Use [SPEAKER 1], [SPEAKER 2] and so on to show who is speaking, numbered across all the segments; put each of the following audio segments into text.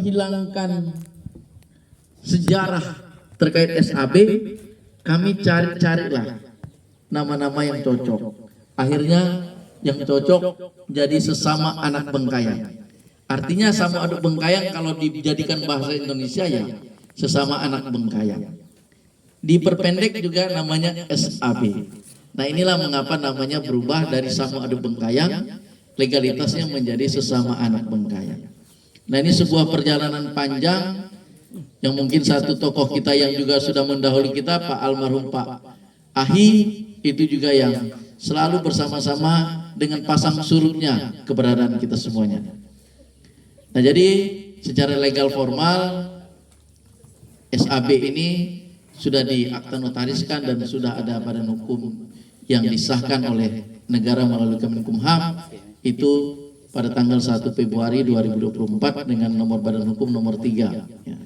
[SPEAKER 1] menghilangkan sejarah terkait SAB, kami cari-carilah nama-nama yang cocok. Akhirnya yang cocok jadi sesama anak Bengkayang. Artinya sama anak Bengkayang kalau dijadikan bahasa Indonesia ya sesama anak Bengkayang. Diperpendek juga namanya SAB. Nah inilah mengapa namanya berubah dari sama aduk Bengkayang, legalitasnya menjadi sesama anak Bengkayang. Nah ini sebuah perjalanan panjang yang mungkin satu tokoh kita yang juga sudah mendahului kita, Pak almarhum Pak Ahi, itu juga yang selalu bersama-sama dengan pasang surutnya keberadaan kita semuanya. Nah jadi secara legal formal SAB ini sudah diakta notariskan dan sudah ada badan hukum yang disahkan oleh negara melalui Kemenkumham itu pada tanggal 1 Februari 2024 dengan nomor badan hukum nomor 3. Ya.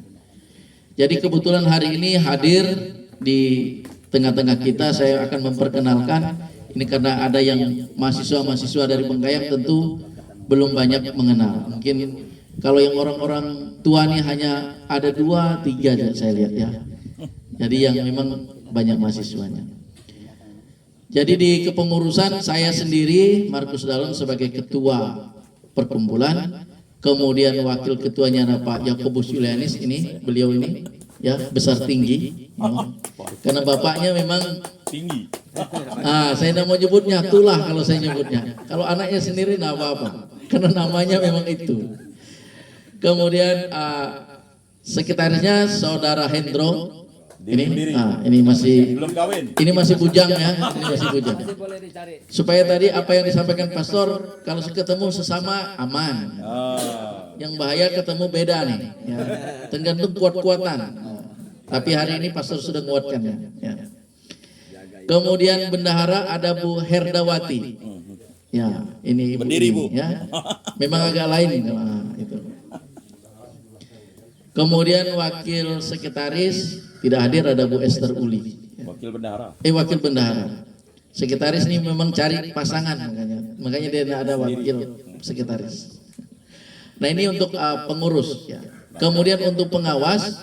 [SPEAKER 1] Jadi kebetulan hari ini hadir di tengah-tengah kita, saya akan memperkenalkan ini karena ada yang mahasiswa-mahasiswa dari Bengkayang tentu belum banyak mengenal. Mungkin kalau yang orang-orang tua nih hanya ada 2, 3 saya lihat ya. Jadi yang memang banyak mahasiswanya. Jadi di kepengurusan saya sendiri Markus Dalon sebagai ketua perkumpulan, kemudian wakil ketuanya ada Pak Yakobus Julianis ini, beliau ini ya besar tinggi. Karena bapaknya memang tinggi. Saya tidak mau nyebutnya, itulah kalau saya nyebutnya. Kalau anaknya sendiri tidak apa-apa, karena namanya memang itu. Kemudian sekretarisnya saudara Hendro, ini masih belum kawin. Ini masih bujang ya, ini masih bujang. Supaya tadi apa yang disampaikan pastor, kalau ketemu sesama aman. Yang bahaya ketemu beda nih, ya. Tergantung kuat-kuatan. Tapi hari ini pastor sudah menguatkannya. Ya. Kemudian bendahara ada Bu Herdawati. Ya, ini berdiri Bu. Ya, memang agak lain itu. Kemudian wakil sekretaris tidak hadir ada Bu Esther Uli. Wakil bendahara. Wakil bendahara. Sekretaris ini memang cari pasangan makanya dia tidak ada wakil sekretaris. Nah ini untuk pengurus. Ya. Kemudian untuk pengawas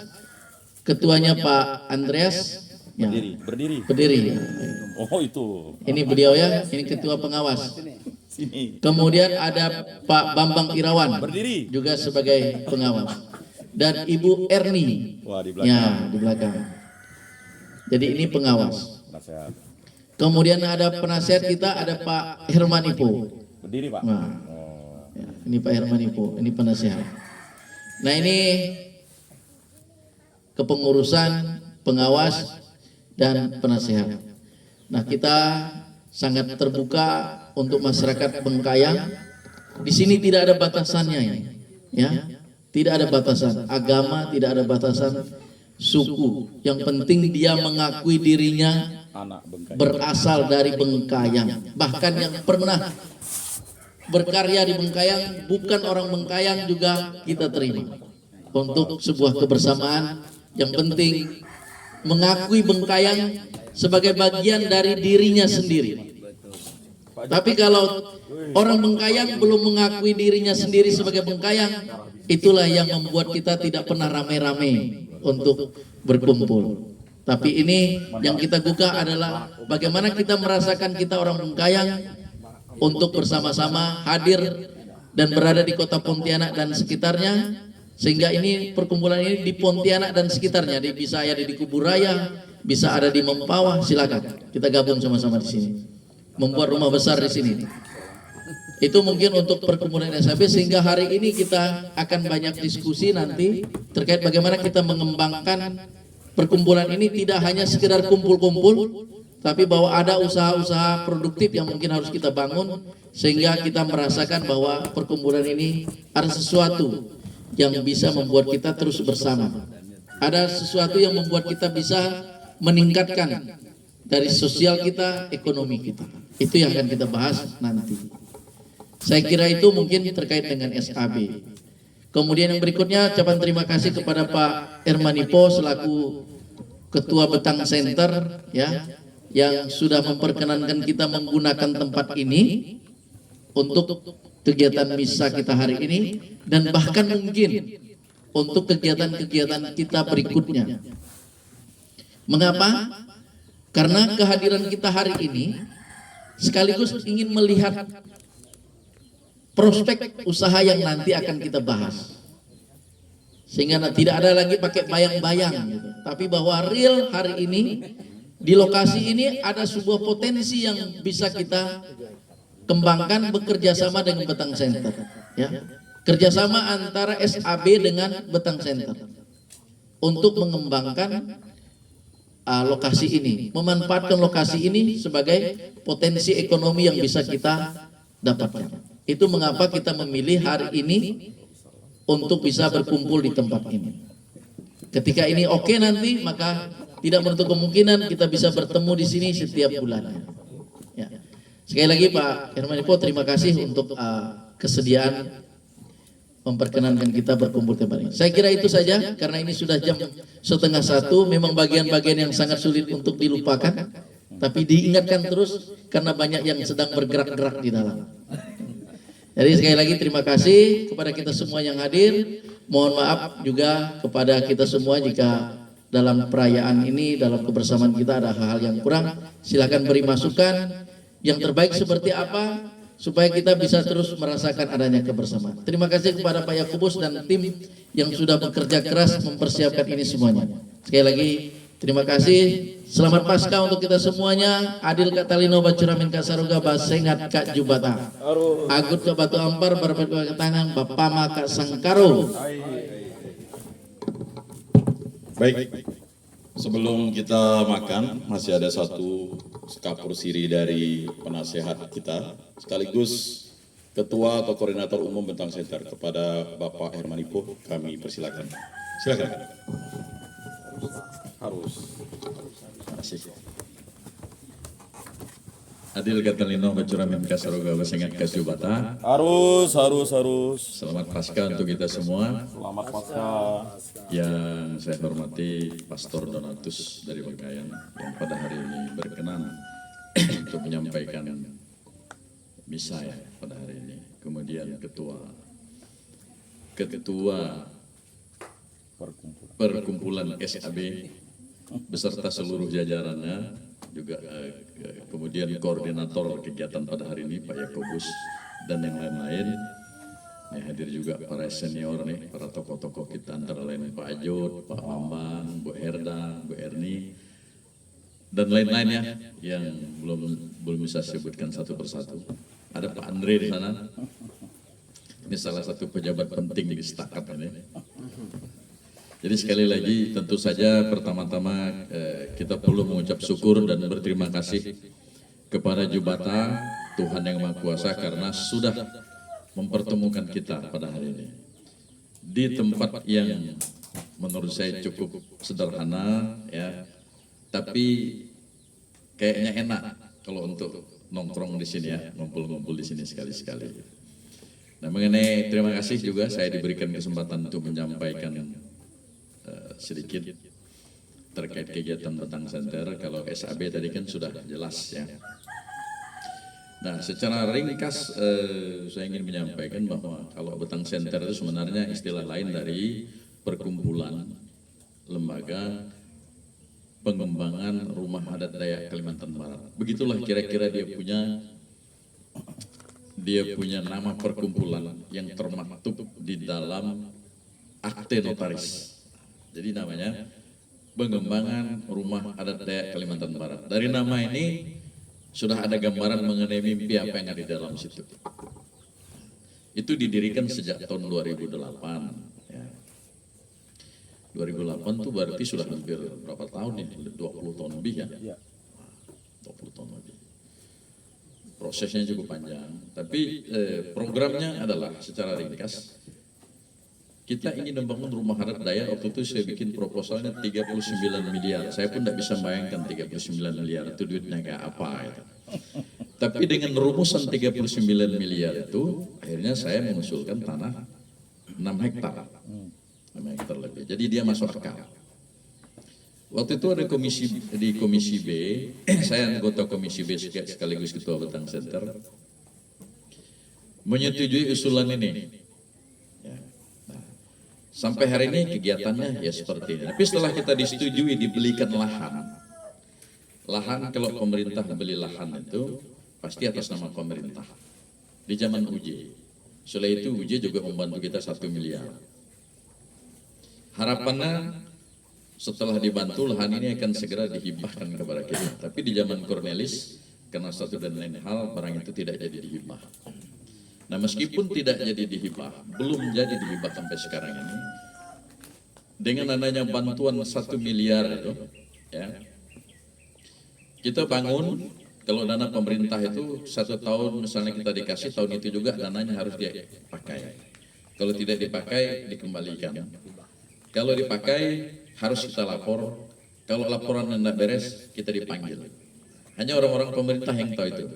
[SPEAKER 1] ketuanya Pak Andreas. Ya. Berdiri. Oh itu. Ini beliau ya. Ini ketua pengawas. Kemudian ada Pak Bambang Irawan. Berdiri. Juga sebagai pengawas. Dan Ibu Erni, ya di belakang. Jadi ini pengawas. Kemudian ada penasihat kita, ada Pak Herman Ipo. Berdiri Pak. Nah, ya, ini Pak Herman Ipo, ini penasihat. Nah ini kepengurusan, pengawas dan penasihat. Nah kita sangat terbuka untuk masyarakat Bengkayang. Di sini tidak ada batasannya ya. Tidak ada batasan agama, tidak ada batasan suku. Yang penting dia mengakui dirinya berasal dari Bengkayang. Bahkan yang pernah berkarya di Bengkayang bukan orang Bengkayang juga kita terima. Untuk sebuah kebersamaan yang penting mengakui Bengkayang sebagai bagian dari dirinya sendiri. Tapi kalau orang Bengkayang belum mengakui dirinya sendiri sebagai Bengkayang, itulah yang membuat kita tidak pernah rame-rame untuk berkumpul. Tapi ini yang kita buka adalah bagaimana kita merasakan kita orang Bengkayang untuk bersama-sama hadir dan berada di kota Pontianak dan sekitarnya. Sehingga ini perkumpulan ini di Pontianak dan sekitarnya, bisa ada di Kuburaya, bisa ada di Mempawah, silakan kita gabung sama-sama di sini. Membuat rumah besar di sini. Itu mungkin untuk perkumpulan SAB, sehingga hari ini kita akan banyak diskusi nanti terkait bagaimana kita mengembangkan perkumpulan ini tidak hanya sekedar kumpul-kumpul, tapi bahwa ada usaha-usaha produktif yang mungkin harus kita bangun sehingga kita merasakan bahwa perkumpulan ini ada sesuatu yang bisa membuat kita terus bersama. Ada sesuatu yang membuat kita bisa meningkatkan dari sosial kita, ekonomi kita. Itu yang akan kita bahas nanti. Saya kira itu mungkin terkait dengan SAB. Kemudian yang berikutnya ucapan terima kasih kepada Pak Herman Ipo selaku Ketua Betang Center ya, yang sudah memperkenankan kita menggunakan tempat ini untuk kegiatan misa kita hari ini, dan bahkan mungkin untuk kegiatan-kegiatan kita berikutnya. Mengapa? Karena kehadiran kita hari ini sekaligus ingin melihat prospek usaha yang nanti akan kita bahas. Sehingga tidak ada lagi pakai bayang-bayang gitu. Tapi bahwa real hari ini di lokasi ini ada sebuah potensi yang bisa kita kembangkan bekerja sama dengan Betang Center, ya. Kerjasama antara SAB dengan Betang Center untuk mengembangkan lokasi ini, memanfaatkan lokasi ini sebagai potensi ekonomi yang bisa kita dapatkan. Itu mengapa kita memilih hari ini untuk bisa berkumpul di tempat ini. Ketika ini oke nanti, maka tidak menutup kemungkinan kita bisa bertemu di sini setiap bulannya. Ya. Sekali lagi Pak Hermanipo, terima kasih untuk kesediaan memperkenankan kita berkumpul tempat ini. Saya kira itu saja, karena ini sudah jam 12:30. Memang bagian-bagian yang sangat sulit untuk dilupakan, tapi diingatkan terus karena banyak yang sedang bergerak-gerak di dalam. Jadi sekali lagi terima kasih kepada kita semua yang hadir. Mohon maaf juga kepada kita semua jika dalam perayaan ini, dalam kebersamaan kita ada hal-hal yang kurang. Silakan beri masukan yang terbaik seperti apa supaya kita bisa terus merasakan adanya kebersamaan. Terima kasih kepada Pak Yakubus dan tim yang sudah bekerja keras mempersiapkan ini semuanya. Sekali lagi terima kasih. Selamat Paskah untuk kita semuanya. Adil Kak Talino Bacuramin Kak Saruga Basengat Kak Jubata. Agut Kak Batu Ampar Barbat Kak Tangang Bapama Kak Sangkaro.
[SPEAKER 2] Baik, sebelum kita makan masih ada satu sekapur siri dari penasehat kita sekaligus Ketua atau Koordinator Umum Betang Center kepada Bapak Hermanipo, kami persilakan. Silakan. Harus. Terima
[SPEAKER 3] Adil Gatalino Bacuramin Kasaroga Basengat Kasubata.
[SPEAKER 2] Harus.
[SPEAKER 3] Selamat Paskah untuk kita semua.
[SPEAKER 2] Selamat Paskah.
[SPEAKER 3] Yang saya hormati Pastor Donatus dari Bengkayan yang pada hari ini berkenan untuk menyampaikan misa ya pada hari ini. Kemudian Ketua Perkumpulan SAB beserta seluruh jajarannya, juga kemudian koordinator kegiatan pada hari ini Pak Yakobus dan yang lain-lain. Hadir juga para senior nih, para tokoh-tokoh kita antara lain Pak Ajud, Pak Bambang, Bu Herda, Bu Erni, dan lain-lainnya yang belum bisa sebutkan satu persatu. Ada Pak Andre di sana. Ini salah satu pejabat penting di Stakat ini. Jadi sekali lagi tentu saja pertama-tama kita perlu mengucap syukur dan berterima kasih kepada Jubata, Tuhan yang Maha Kuasa, karena sudah mempertemukan kita pada hari ini di tempat yang menurut saya cukup sederhana ya, tapi kayaknya enak kalau untuk nongkrong di sini ya, ngumpul-ngumpul di sini sekali-sekali. Nah, mengenai terima kasih juga saya diberikan kesempatan untuk menyampaikan sedikit terkait kegiatan Betang Center. Kalau SAB tadi kan sudah jelas ya. Nah, secara ringkas saya ingin menyampaikan bahwa kalau Betang Center itu sebenarnya istilah lain dari perkumpulan lembaga pengembangan rumah adat Dayak Kalimantan Barat. Begitulah kira-kira dia punya nama perkumpulan yang termaktub di dalam akte notaris. Jadi namanya pengembangan rumah adat Dayak Kalimantan Barat. Dari nama ini sudah ada gambaran mengenai mimpi apa yang ada di dalam situ. Itu didirikan sejak tahun 2008. Ya. 2008 itu berarti sudah hampir berapa tahun ya? 20 tahun lebih ya? 20 tahun lebih. Prosesnya cukup panjang, tapi programnya adalah secara ringkas. Kita ingin membangun rumah adat Dayak. Waktu itu saya bikin proposalnya 39 miliar. Saya pun tidak bisa bayangkan 39 miliar itu duitnya kayak apa. Gitu. Tapi dengan rumusan 39 miliar itu, akhirnya saya mengusulkan tanah 6 hektar. 6 hektar lebih. Jadi dia masuk akal. Waktu itu ada di Komisi B, saya anggota Komisi B sekaligus Ketua Betang Center, menyetujui usulan ini. Sampai hari ini kegiatannya ya seperti ini. Tapi setelah kita disetujui dibelikan lahan kalau pemerintah beli lahan itu pasti atas nama pemerintah. Di zaman UJ. Setelah itu UJ juga membantu kita 1 miliar. Harapannya setelah dibantu lahan ini akan segera dihibahkan kepada kita. Tapi di zaman Cornelis karena satu dan lain hal barang itu tidak jadi dihibah. Nah meskipun tidak jadi dihibah, belum jadi dihibah sampai sekarang ini, dengan adanya bantuan 1 miliar itu, ya, kita bangun, kalau dana pemerintah itu 1 tahun misalnya kita dikasih, tahun itu juga dananya harus dipakai. Kalau tidak dipakai, dikembalikan. Kalau dipakai, harus kita lapor. Kalau laporan tidak beres, kita dipanggil. Hanya orang-orang pemerintah yang tahu itu.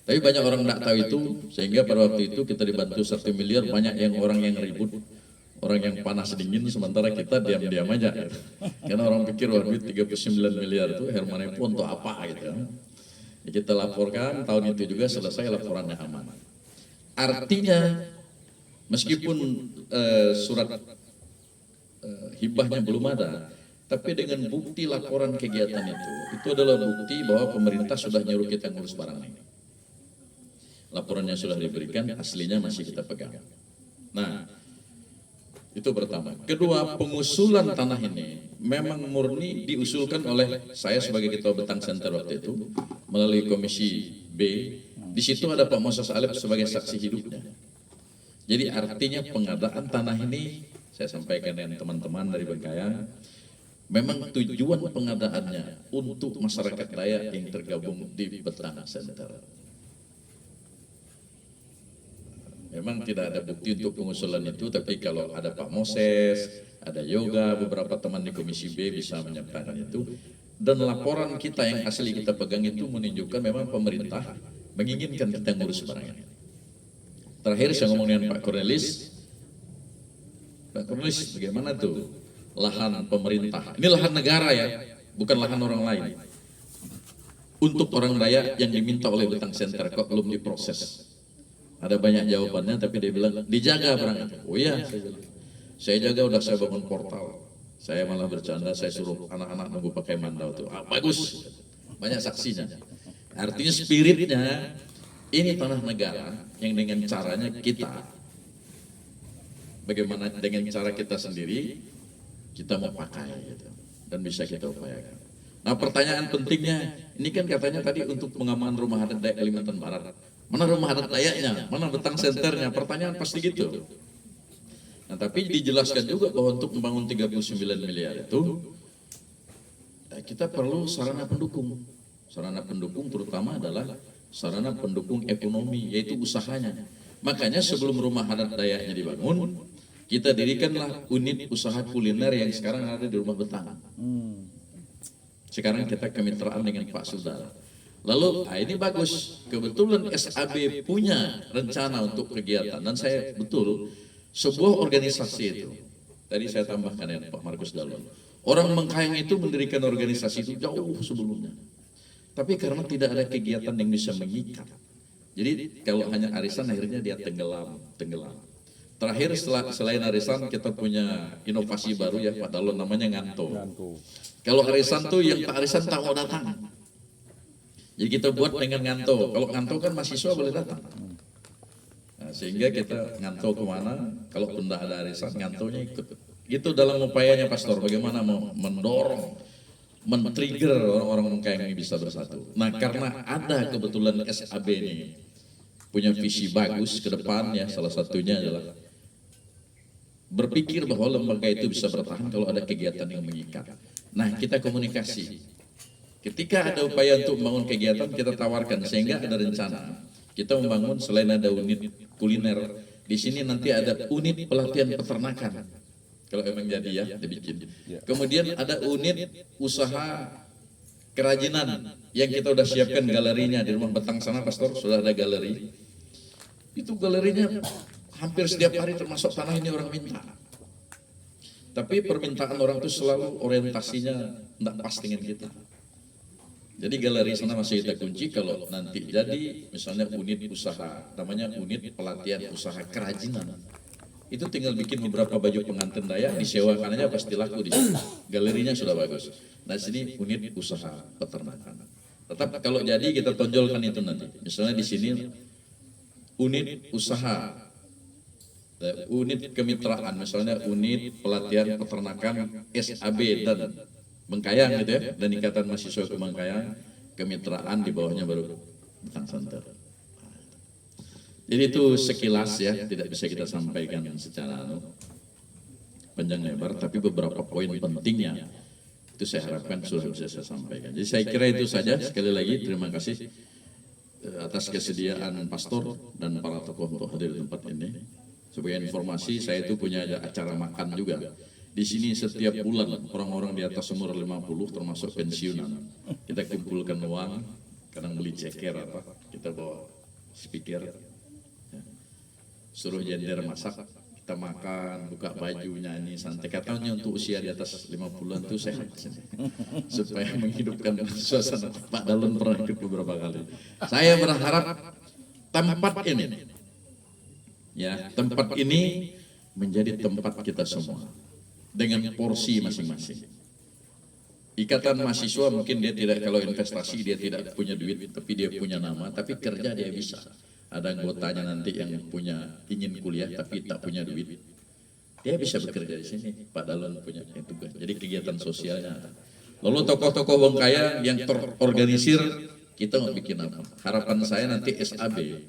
[SPEAKER 3] Tapi banyak orang tidak tahu itu, sehingga pada waktu itu kita dibantu 1 miliar, banyak orang yang ribut, orang yang panas dingin, sementara kita diam-diam aja. Karena orang pikir, wah duit 39 miliar itu Herman Epo untuk apa gitu. Ya, kita laporkan, tahun itu juga selesai laporannya aman. Artinya, meskipun surat hibahnya belum ada, tapi dengan bukti laporan kegiatan itu adalah bukti bahwa pemerintah sudah nyuruh kita ngurus barang ini. Laporannya sudah diberikan, aslinya masih kita pegang. Nah, itu pertama. Kedua, pengusulan tanah ini memang murni diusulkan oleh saya sebagai Ketua Betang Center waktu itu, melalui Komisi B. Di situ ada Pak Moses Alep sebagai saksi hidupnya. Jadi artinya pengadaan tanah ini, saya sampaikan dengan teman-teman dari Bengkayang, memang tujuan pengadaannya untuk masyarakat Dayak yang tergabung di Betang Center. Memang tidak ada bukti untuk pengusulan itu, tapi kalau ada Pak Moses, ada Yoga, beberapa teman di Komisi B bisa menyampaikan itu. Dan laporan kita yang asli kita pegang itu menunjukkan memang pemerintah menginginkan kita ngurus barang ini. Terakhir saya ngomong dengan Pak Cornelis. Pak Cornelis, bagaimana tuh lahan pemerintah? Ini lahan negara ya, bukan lahan orang lain. Untuk orang Dayak yang diminta oleh Betang Center kok belum diproses. Ada banyak jawabannya, tapi dia bilang dijaga barang itu. Oh iya, saya jaga, udah saya bangun portal. Saya malah bercanda, saya suruh anak-anak nunggu pakai mandau tuh. Ah, bagus, banyak saksinya. Artinya spiritnya ini tanah negara yang dengan caranya kita, bagaimana dengan cara kita sendiri, kita mau pakai gitu, dan bisa kita upayakan. Nah pertanyaan pentingnya, ini kan katanya tadi untuk pengaman rumah adat Dayak Kalimantan Barat. Mana rumah adat Dayaknya, mana Betang Centernya, pertanyaan pasti gitu. Nah tapi dijelaskan juga bahwa untuk membangun 39 miliar itu, kita perlu sarana pendukung. Sarana pendukung terutama adalah sarana pendukung ekonomi, yaitu usahanya. Makanya sebelum rumah adat Dayaknya dibangun, kita dirikanlah unit usaha kuliner yang sekarang ada di rumah Betang. Sekarang kita kemitraan dengan Pak Sudar. Lalu ini bagus, kebetulan SAB punya rencana untuk kegiatan, dan saya betul sebuah organisasi itu, tadi saya tambahkan ya Pak Markus Dalun, orang Bengkayang itu mendirikan organisasi itu jauh sebelumnya, tapi karena tidak ada kegiatan yang bisa mengikat, jadi kalau hanya arisan akhirnya dia tenggelam. Terakhir selain arisan kita punya inovasi baru ya Pak Dalun, namanya nganto. Kalau arisan tuh yang tak arisan tak mau datang. Jadi kita buat dengan nganto. Kalau nganto kan mahasiswa boleh datang. Nah, sehingga kita nganto kemana, kalau tidak ada arisan, ngantonya ikut. Itu dalam upayanya Pastor, bagaimana mau mendorong, men-trigger orang-orang Bengkayang ini bisa bersatu. Nah karena ada kebetulan SAB ini punya visi bagus ke depan ya, salah satunya adalah berpikir bahwa lembaga itu bisa bertahan kalau ada kegiatan yang mengikat. Nah kita komunikasi. Ketika ada upaya untuk membangun kegiatan, kita tawarkan sehingga ada rencana. Kita membangun selain ada unit kuliner, di sini nanti ada unit pelatihan peternakan. Kalau memang jadi ya, dibikin. Kemudian ada unit usaha kerajinan yang kita udah siapkan galerinya di rumah Betang sana, Pastor, sudah ada galeri. Itu galerinya hampir setiap hari termasuk tanah ini orang minta. Tapi permintaan orang itu selalu orientasinya tidak pas dengan kita. Jadi galeri sana masih kita kunci, kalau nanti jadi misalnya unit usaha, namanya unit pelatihan usaha kerajinan. itu tinggal bikin beberapa baju pengantin Dayak, disewakan aja pasti laku di sini. Galerinya sudah bagus. Nah sini unit usaha peternakan. Tetap kalau jadi kita tonjolkan itu nanti. Misalnya di sini unit usaha, unit kemitraan, misalnya unit pelatihan peternakan SAB dan Bengkayang gitu ya, dan Ikatan Mahasiswa Bengkayang, kemitraan di bawahnya baru Betang Center. Jadi itu sekilas ya, tidak bisa kita sampaikan secara panjang lebar, tapi beberapa poin pentingnya itu saya harapkan sudah bisa saya sampaikan. Jadi saya kira itu saja. Sekali lagi terima kasih atas kesediaan pastor dan para tokoh untuk hadir di tempat ini. Sebagai informasi, saya itu punya acara makan juga. Di sini setiap bulan orang-orang di atas umur 50 termasuk pensiunan, kita kumpulkan uang, kadang beli ceker apa, kita bawa speaker, suruh jender masak, kita makan, buka baju, nyanyi, santai. Katanya untuk usia di atas 50-an itu sehat supaya menghidupkan suasana. Pak Dalun pernah ikut beberapa kali. Saya berharap tempat ini, ya tempat ini menjadi tempat kita semua dengan porsi masing-masing. Ikatan mahasiswa mungkin dia tidak, kalau investasi dia tidak punya duit, tapi dia punya nama, tapi kerja dia bisa. Ada anggotanya nanti yang ingin kuliah tapi tak punya duit, dia bisa bekerja di sini. Pak Dalun punya tugas. Jadi kegiatan sosialnya ada. Lalu tokoh-tokoh Bengkayang yang terorganisir, kita mau bikin apa? Harapan saya nanti SAB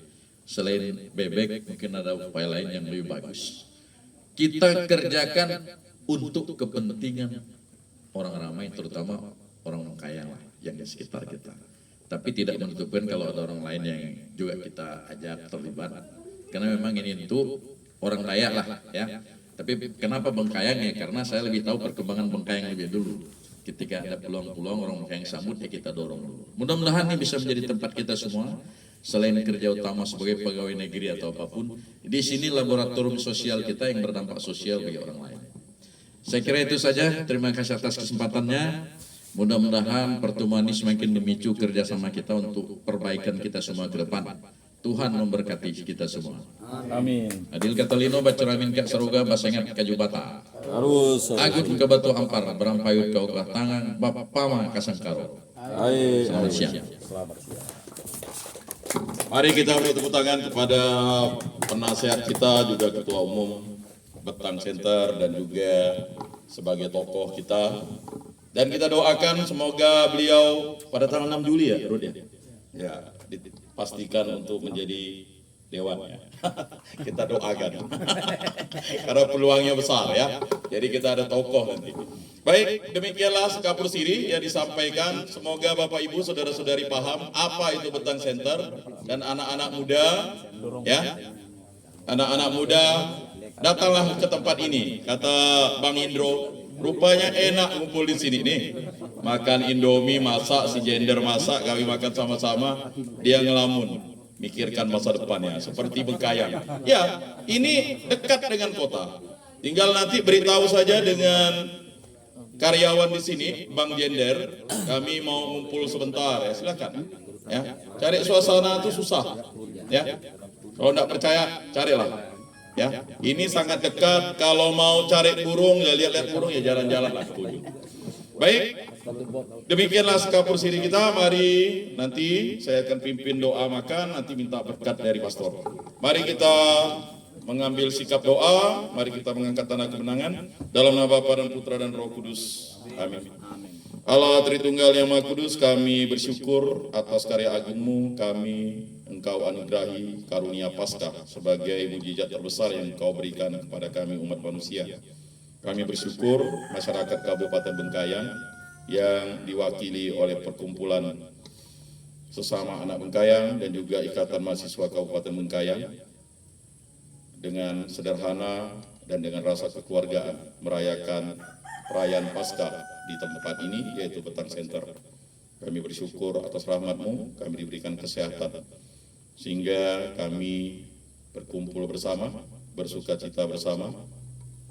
[SPEAKER 3] selain bebek mungkin ada upaya lain yang lebih bagus. Kita kerjakan untuk kepentingan orang ramai, terutama orang Bengkayang lah yang di sekitar kita. Tapi tidak menutupkan kalau ada orang lain yang juga kita ajak terlibat. Karena memang ini untuk orang Dayak lah ya. Tapi kenapa Bengkayang ya? Karena saya lebih tahu perkembangan Bengkayang lebih dulu. Ketika ada peluang-peluang orang Bengkayang sambut ya kita dorong dulu. Mudah-mudahan ini bisa menjadi tempat kita semua. Selain kerja utama sebagai pegawai negeri atau apapun, di sini laboratorium sosial kita yang berdampak sosial bagi orang lain. Saya kira itu saja. Terima kasih atas kesempatannya. Mudah-mudahan pertemuan ini semakin memicu kerjasama kita untuk perbaikan kita semua ke depan. Tuhan memberkati kita semua.
[SPEAKER 4] Amin.
[SPEAKER 3] Adil Katalino bacuramin kak saruga basengat kajubata.
[SPEAKER 4] Harus.
[SPEAKER 3] Agut ke batu ampar berampayut kau ke tangan bapama kasangkaro.
[SPEAKER 4] Ayo.
[SPEAKER 3] Selamat siang.
[SPEAKER 4] Selamat siang.
[SPEAKER 2] Mari kita beri tepuk tangan kepada penasehat kita, juga Ketua Umum Betang Center, dan juga sebagai tokoh kita. Dan kita doakan semoga beliau pada tanggal 6 Juli ya, Rud ya? Ya, dipastikan untuk menjadi dewan ya. Kita doakan. Karena peluangnya besar ya. Jadi kita ada tokoh nanti. Baik, demikianlah Sekapur Siri yang disampaikan. Semoga Bapak Ibu saudara-saudari paham apa itu Betang Center, dan anak-anak muda ya. Anak-anak muda datanglah ke tempat ini. Kata Bang Indro, rupanya enak ngumpul di sini nih. Makan Indomie, masak, si Jender masak, kami makan sama-sama. Dia ngelamun, mikirkan masa depannya seperti Bengkayang. Ya, ini dekat dengan kota. Tinggal nanti beritahu saja dengan karyawan di sini, Bang Jender, kami mau ngumpul sebentar ya, silakan. Ya, cari suasana itu susah. Ya, kalau tidak percaya carilah. Ya, ini sangat dekat. Kalau mau cari burung, ya lihat-lihat burung ya jalan-jalan lah. Baik, demikianlah Sekapur Siri kita. Mari nanti saya akan pimpin doa makan, nanti minta berkat dari pastor. Mari kita mengambil sikap doa. Mari kita mengangkat tanah kemenangan dalam nama Bapa dan Putra dan Roh Kudus. Amin. Allah Tritunggal yang Maha Kudus, kami bersyukur atas karya agung-Mu. Kami Engkau anugerahi karunia Paskah sebagai mujizat terbesar yang Engkau berikan kepada kami umat manusia. Kami bersyukur masyarakat Kabupaten Bengkayang yang diwakili oleh perkumpulan sesama anak Bengkayang dan juga Ikatan Mahasiswa Kabupaten Bengkayang dengan sederhana dan dengan rasa kekeluargaan merayakan perayaan Paskah di tempat ini, yaitu Betang Center. Kami bersyukur atas rahmat-Mu, kami diberikan kesehatan, sehingga kami berkumpul bersama, bersuka cita bersama,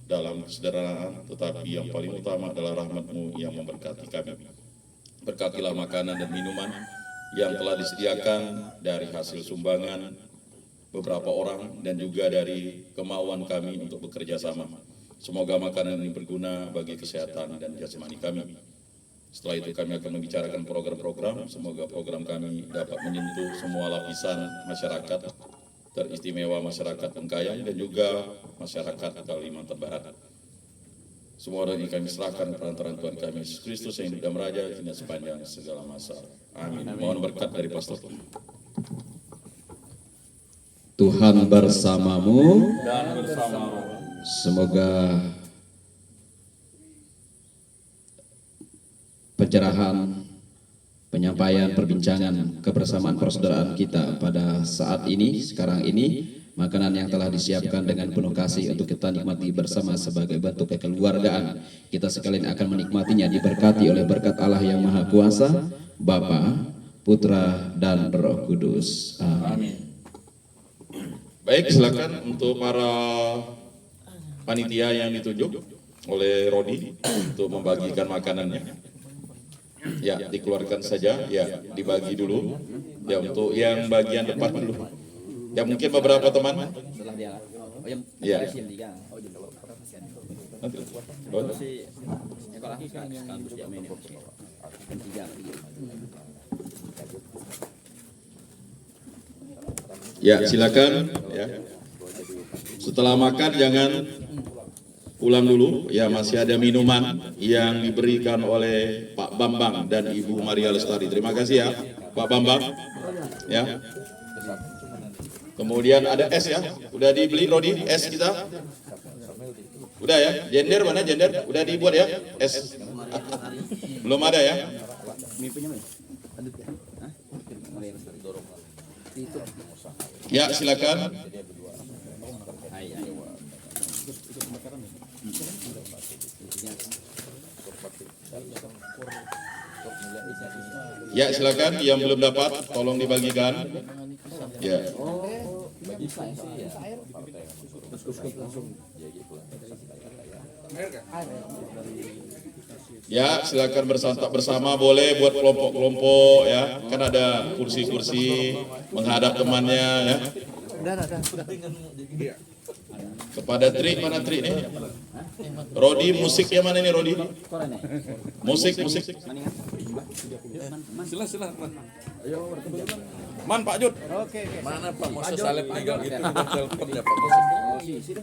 [SPEAKER 2] dalam kesederhanaan, tetapi yang paling utama adalah rahmat-Mu yang memberkati kami. Berkatilah makanan dan minuman yang telah disediakan dari hasil sumbangan beberapa orang dan juga dari kemauan kami untuk bekerja sama. Semoga makanan ini berguna bagi kesehatan dan jasmani kami. Setelah itu kami akan membicarakan program-program, semoga program kami dapat menyentuh semua lapisan masyarakat, teristimewa masyarakat Bengkayang dan juga masyarakat Kalimantan Barat. Semua ini kami serahkan perantaraan Tuhan kami Yesus Kristus yang hidup dan meraja hingga sepanjang segala masa. Amin. Mohon berkat dari Pastor.
[SPEAKER 3] Tuhan bersamamu.
[SPEAKER 4] Dan bersama
[SPEAKER 3] Semoga pencerahan, penyampaian, perbincangan, kebersamaan persaudaraan kita pada saat ini, sekarang ini, makanan yang telah disiapkan dengan penuh kasih untuk kita nikmati bersama sebagai bentuk kekeluargaan. Kita sekalian akan menikmatinya diberkati oleh berkat Allah yang Maha Kuasa, Bapa, Putra, dan Roh Kudus. Amin.
[SPEAKER 2] Baik, silakan untuk para panitia yang ditunjuk oleh Rodi untuk membagikan makanannya. Ya, dikeluarkan saja, ya, dibagi dulu. Ya, untuk yang bagian depan dulu. Ya, mungkin beberapa teman. Ya. Ya, silakan. Ya. Setelah makan jangan pulang dulu. Ya, masih ada minuman yang diberikan oleh Pak Bambang dan Ibu Maria Lestari. Terima kasih ya, Pak Bambang. Ya. Kemudian ada es ya. Udah dibeli Rodi es kita? Udah ya. Jender mana jender? Udah dibuat ya es? Belum ada ya? Ya, silakan. Ya, silakan. Yang belum dapat, tolong dibagikan. Ya. Ya, silakan bersantap bersama, boleh buat kelompok-kelompok ya. Kan ada kursi-kursi menghadap temannya ya. Kepada Tri, mana Tri nih? Rodi, musiknya mana nih Rodi? Musik.
[SPEAKER 4] Sila. Man Pak Jud.
[SPEAKER 5] Mana Pak Moses Salib tinggal gitu, telepon ya Pak Moses.